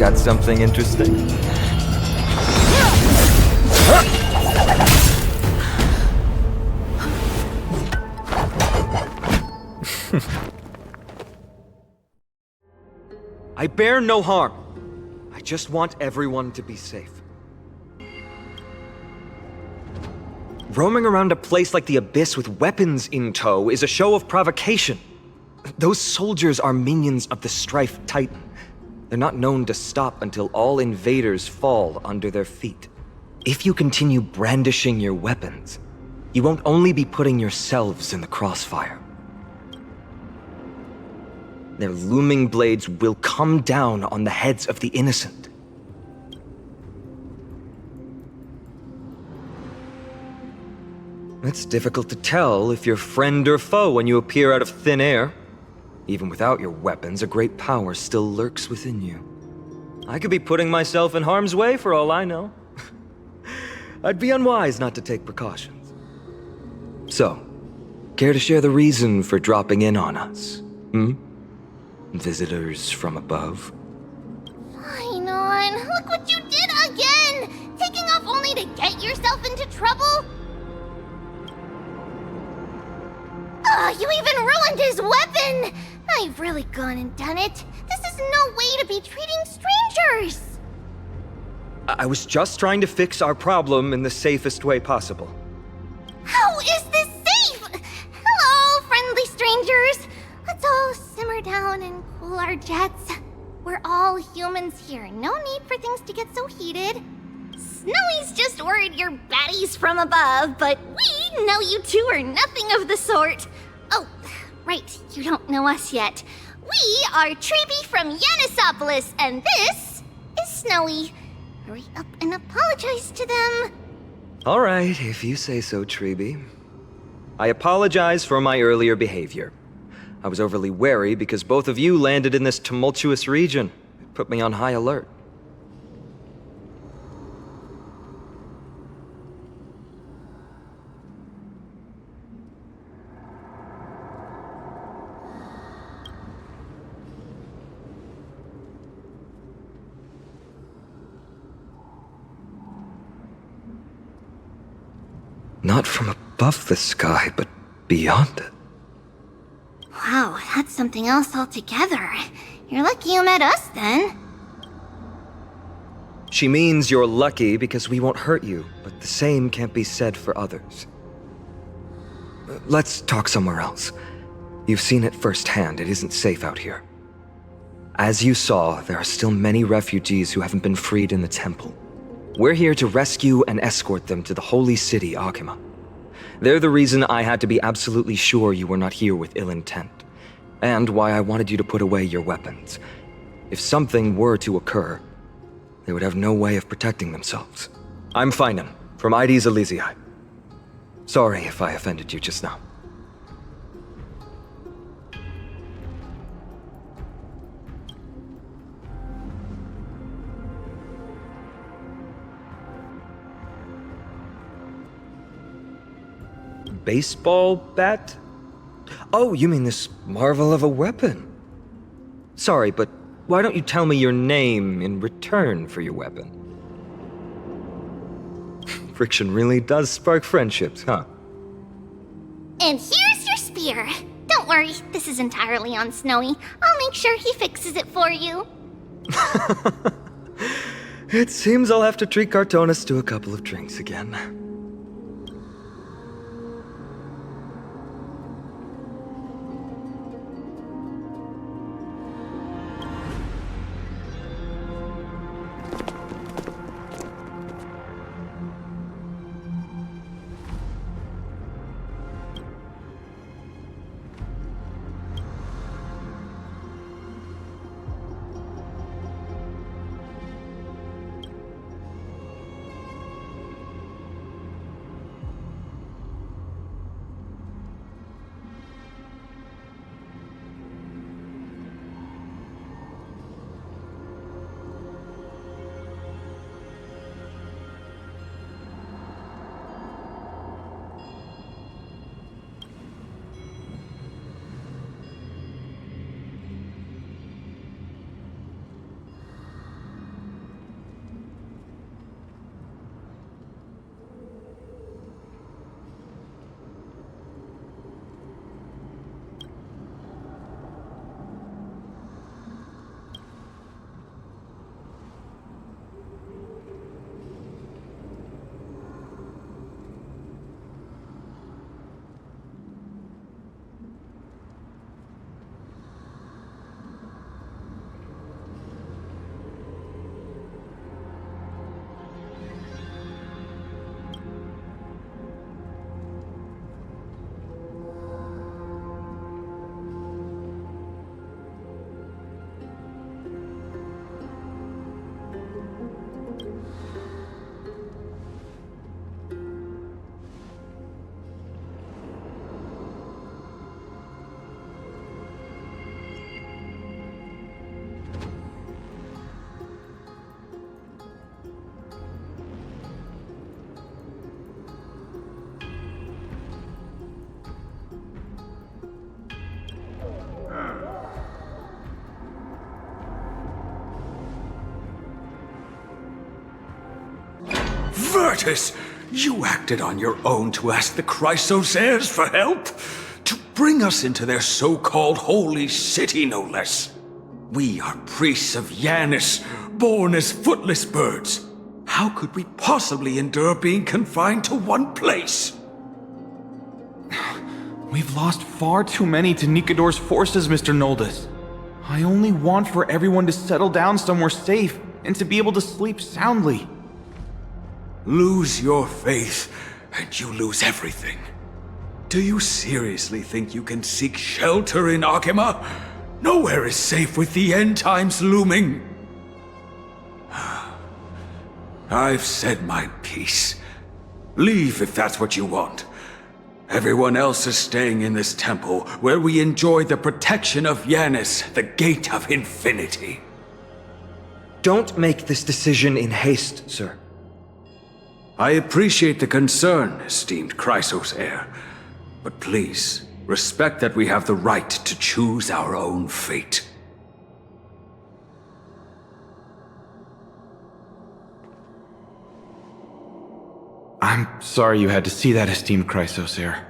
got something interesting? I bear no harm. I just want everyone to be safe. Roaming around a place like the Abyss with weapons in tow is a show of provocation. Those soldiers are minions of the Strife Titan. They're not known to stop until all invaders fall under their feet. If you continue brandishing your weapons, you won't only be putting yourselves in the crossfire. Their looming blades will come down on the heads of the innocent. It's difficult to tell if you're friend or foe when you appear out of thin air. Even without your weapons, a great power still lurks within you. I could be putting myself in harm's way for all I know. I'd be unwise not to take precautions. So, care to share the reason for dropping in on us? Visitors from above? Fine on. Look what you did again! Taking off only to get yourself into trouble? You even ruined his weapon! I've really gone and done it. This is no way to be treating strangers! I was just trying to fix our problem in the safest way possible. How is this safe? Hello, friendly strangers. Let's all simmer down and cool our jets. We're all humans here. No need for things to get so heated. Snowy's just worried you're baddies from above, but we know you two are nothing of the sort. Oh, right, you don't know us yet. We are Treeby from Yanisopolis, and this is Snowy. Hurry up and apologize to them. All right, if you say so, Treeby. I apologize for my earlier behavior. I was overly wary because both of you landed in this tumultuous region. It put me on high alert. Not from above the sky, but beyond it. Wow, that's something else altogether. You're lucky you met us, then. She means you're lucky because we won't hurt you, but the same can't be said for others. Let's talk somewhere else. You've seen it firsthand, it isn't safe out here. As you saw, there are still many refugees who haven't been freed in the temple. We're here to rescue and escort them to the holy city, Akima. They're the reason I had to be absolutely sure you were not here with ill intent, and why I wanted you to put away your weapons. If something were to occur, they would have no way of protecting themselves. I'm Finan, from Ides Elysiae. Sorry if I offended you just now. Baseball bat? Oh, you mean this marvel of a weapon? Sorry, but why don't you tell me your name in return for your weapon? Friction really does spark friendships, huh? And here's your spear. Don't worry, this is entirely on Snowy. I'll make sure he fixes it for you. It seems I'll have to treat Cartonis to a couple of drinks again. traitors! You acted on your own to ask the Chrysos heirs for help? To bring us into their so-called holy city, no less. We are priests of Yanis, born as footless birds. How could we possibly endure being confined to one place? We've lost far too many to Nikador's forces, Mr. Noldus. I only want for everyone to settle down somewhere safe and to be able to sleep soundly. Lose your faith, and you lose everything. Do you seriously think you can seek shelter in Akima? Nowhere is safe with the end times looming. I've said my piece. Leave if that's what you want. Everyone else is staying in this temple, where we enjoy the protection of Yanis, the Gate of Infinity. Don't make this decision in haste, sir. I appreciate the concern, esteemed Chrysos heir. But please, respect that we have the right to choose our own fate. I'm sorry you had to see that, esteemed Chrysos heir.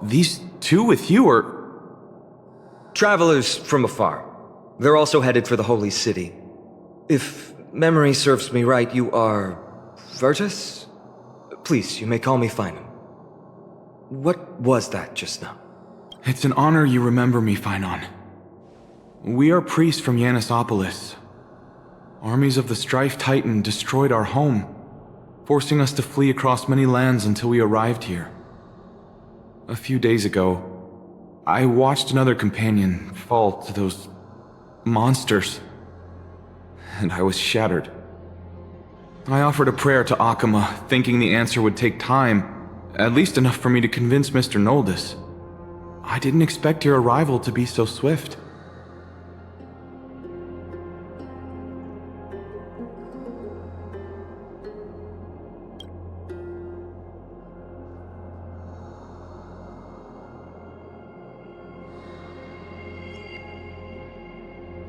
These two with you are... Travelers from afar. They're also headed for the Holy City. If memory serves me right, you are... Virtus? Please, you may call me Finon. What was that just now? It's an honor you remember me, Finon. We are priests from Yanisopolis. Armies of the Strife Titan destroyed our home, forcing us to flee across many lands until we arrived here. A few days ago, I watched another companion fall to those monsters, and I was shattered. I offered a prayer to Akima, thinking the answer would take time, at least enough for me to convince Mr. Noldus. I didn't expect your arrival to be so swift.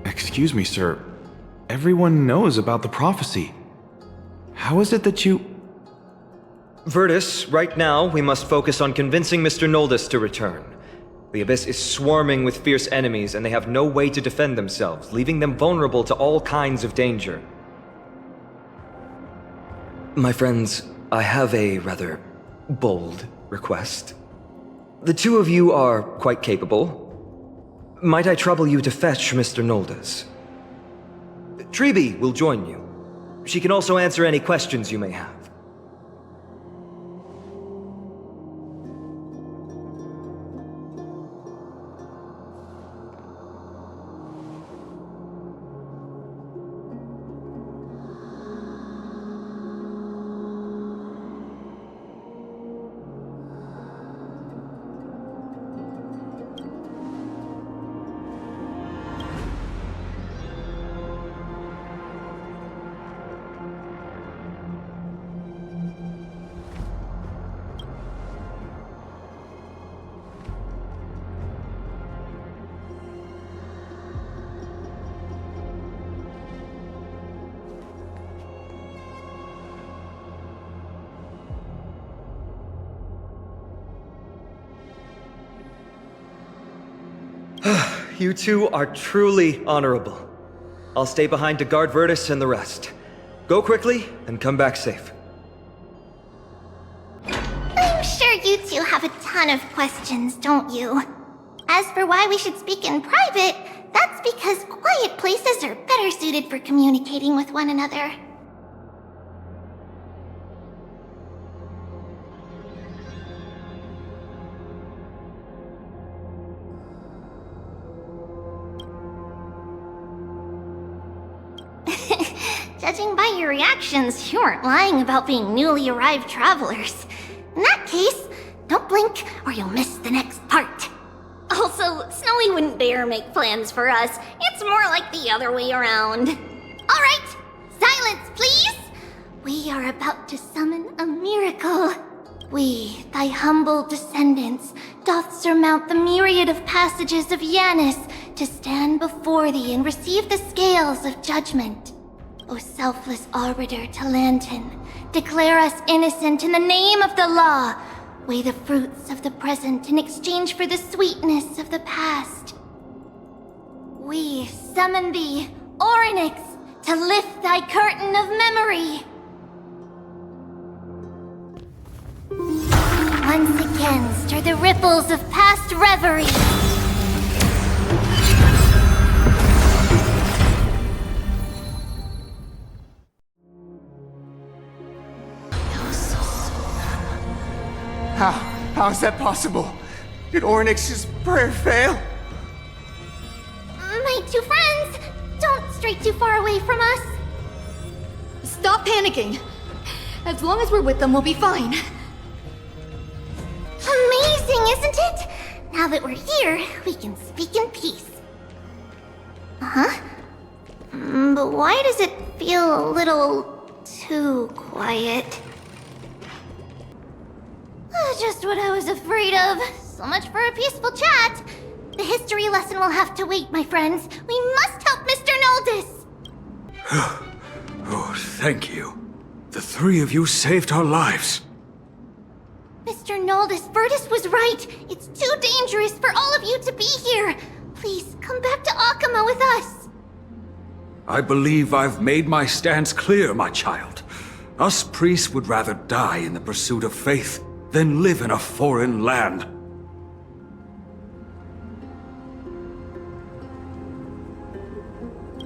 Excuse me, sir. Everyone knows about the prophecy. How is it that you... Virtus, right now, we must focus on convincing Mr. Noldus to return. The Abyss is swarming with fierce enemies, and they have no way to defend themselves, leaving them vulnerable to all kinds of danger. My friends, I have a rather bold request. The two of you are quite capable. Might I trouble you to fetch Mr. Noldus? Treeby will join you. She can also answer any questions you may have. You two are truly honorable. I'll stay behind to guard Virtus and the rest. Go quickly and come back safe. I'm sure you two have a ton of questions, don't you? As for why we should speak in private, that's because quiet places are better suited for communicating with one another. Judging by your reactions, you aren't lying about being newly arrived travelers. In that case, don't blink or you'll miss the next part. Also, Snowy wouldn't dare make plans for us. It's more like the other way around. Alright, silence please! We are about to summon a miracle. We, thy humble descendants, doth surmount the myriad of passages of Yanis to stand before thee and receive the scales of judgment. O selfless arbiter to Lantern, declare us innocent in the name of the law. Weigh the fruits of the present in exchange for the sweetness of the past. We summon thee, Orynyx, to lift thy curtain of memory. Once again stir the ripples of past reverie. How is that possible? Did Orynyx's prayer fail? My two friends, don't stray too far away from us. Stop panicking. As long as we're with them, we'll be fine. Amazing, isn't it? Now that we're here, we can speak in peace. Huh? But why does it feel a little too quiet? Just what I was afraid of. So much for a peaceful chat. The history lesson will have to wait, my friends. We must help Mr. Noldus. Oh, thank you. The three of you saved our lives. Mr. Noldus, Virtus was right. It's too dangerous for all of you to be here. Please, come back to Akama with us. I believe I've made my stance clear, my child. Us priests would rather die in the pursuit of faith than live in a foreign land.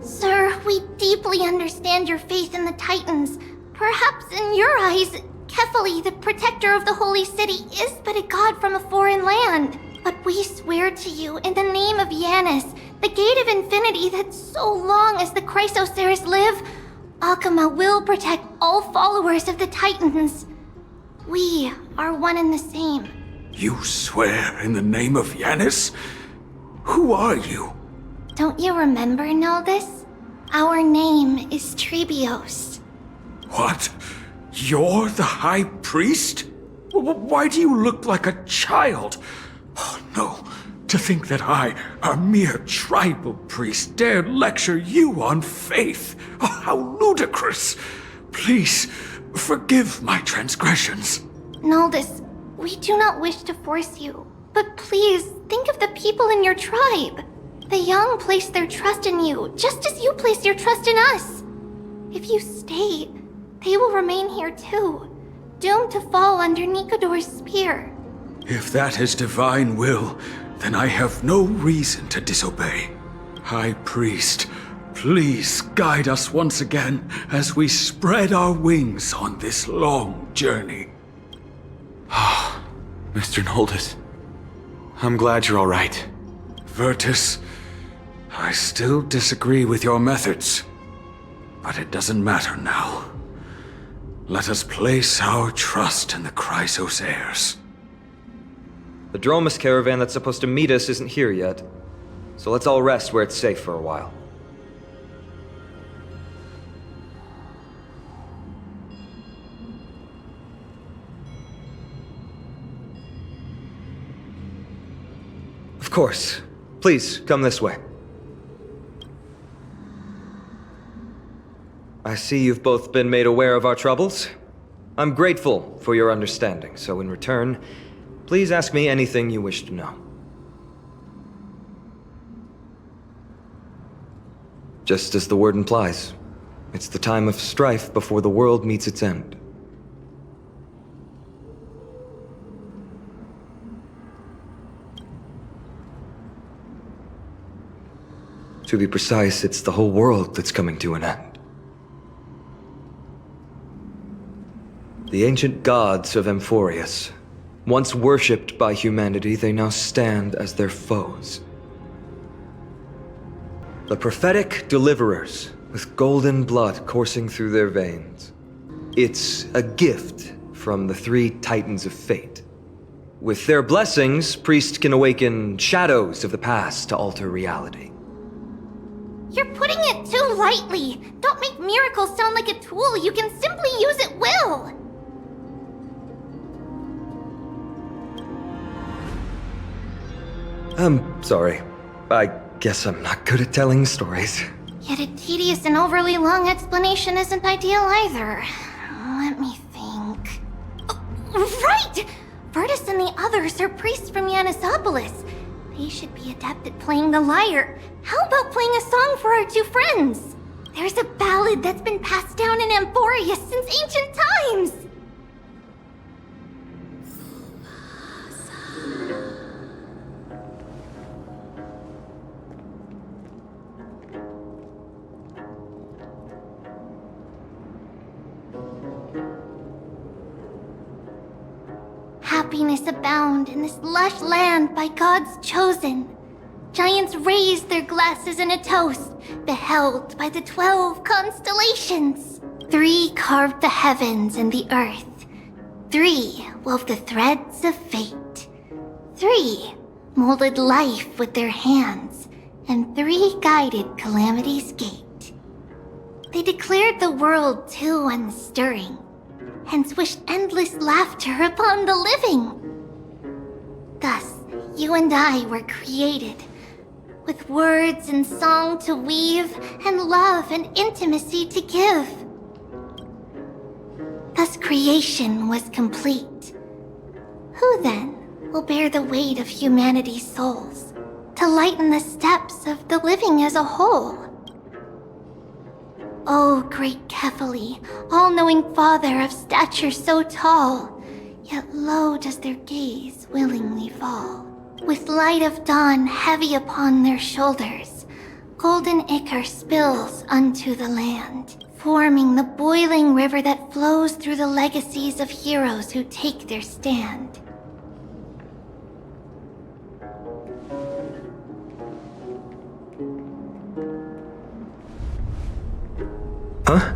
Sir, we deeply understand your faith in the Titans. Perhaps in your eyes, Kefali, the protector of the Holy City, is but a god from a foreign land. But we swear to you, in the name of Yanis, the Gate of Infinity, that so long as the Chrysoceres live, Akama will protect all followers of the Titans. We are one and the same. You swear in the name of Yanis? Who are you? Don't you remember, Noldus? Our name is Trebios. What? You're the High Priest? Why do you look like a child? Oh, no. To think that I, a mere tribal priest, dared lecture you on faith. Oh, how ludicrous. Please, forgive my transgressions. Noldus, we do not wish to force you, but please think of the people in your tribe. The young place their trust in you, just as you place your trust in us. If you stay, they will remain here too, doomed to fall under Nikodor's spear. If that is divine will, then I have no reason to disobey. High Priest, please guide us once again as we spread our wings on this long journey. Mr. Noldus, I'm glad you're all right. Virtus, I still disagree with your methods, but it doesn't matter now. Let us place our trust in the Chrysoceres. The Dromus caravan that's supposed to meet us isn't here yet, so let's all rest where it's safe for a while. Of course. Please, come this way. I see you've both been made aware of our troubles. I'm grateful for your understanding, so in return, please ask me anything you wish to know. Just as the word implies, it's the time of strife before the world meets its end. To be precise, it's the whole world that's coming to an end. The ancient gods of Amphoreus, once worshipped by humanity, they now stand as their foes. The prophetic deliverers, with golden blood coursing through their veins. It's a gift from the three titans of fate. With their blessings, priests can awaken shadows of the past to alter reality. You're putting it too lightly. Don't make miracles sound like a tool you can simply use at will. I'm sorry. I guess I'm not good at telling stories. Yet a tedious and overly long explanation isn't ideal either. Let me think. Oh, right! Virtus and the others are priests from Yanisopolis. They should be adept at playing the lyre. How about playing a song for our two friends? There's a ballad that's been passed down in Amphoreus since ancient times! Happiness abound in this lush land by God's chosen. Giants raised their glasses in a toast, beheld by the 12 constellations. 3 carved the heavens and the earth. 3 wove the threads of fate. 3 molded life with their hands, and 3 guided calamity's gate. They declared the world too unstirring, hence wished endless laughter upon the living. Thus, you and I were created, with words and song to weave, and love and intimacy to give. Thus creation was complete. Who then will bear the weight of humanity's souls, to lighten the steps of the living as a whole? O great Kephali, all-knowing Father of stature so tall, yet low does their gaze willingly fall. With light of dawn heavy upon their shoulders, golden ichor spills unto the land, forming the boiling river that flows through the legacies of heroes who take their stand. Huh?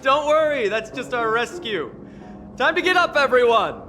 Don't worry, that's just our rescue. Time to get up, everyone!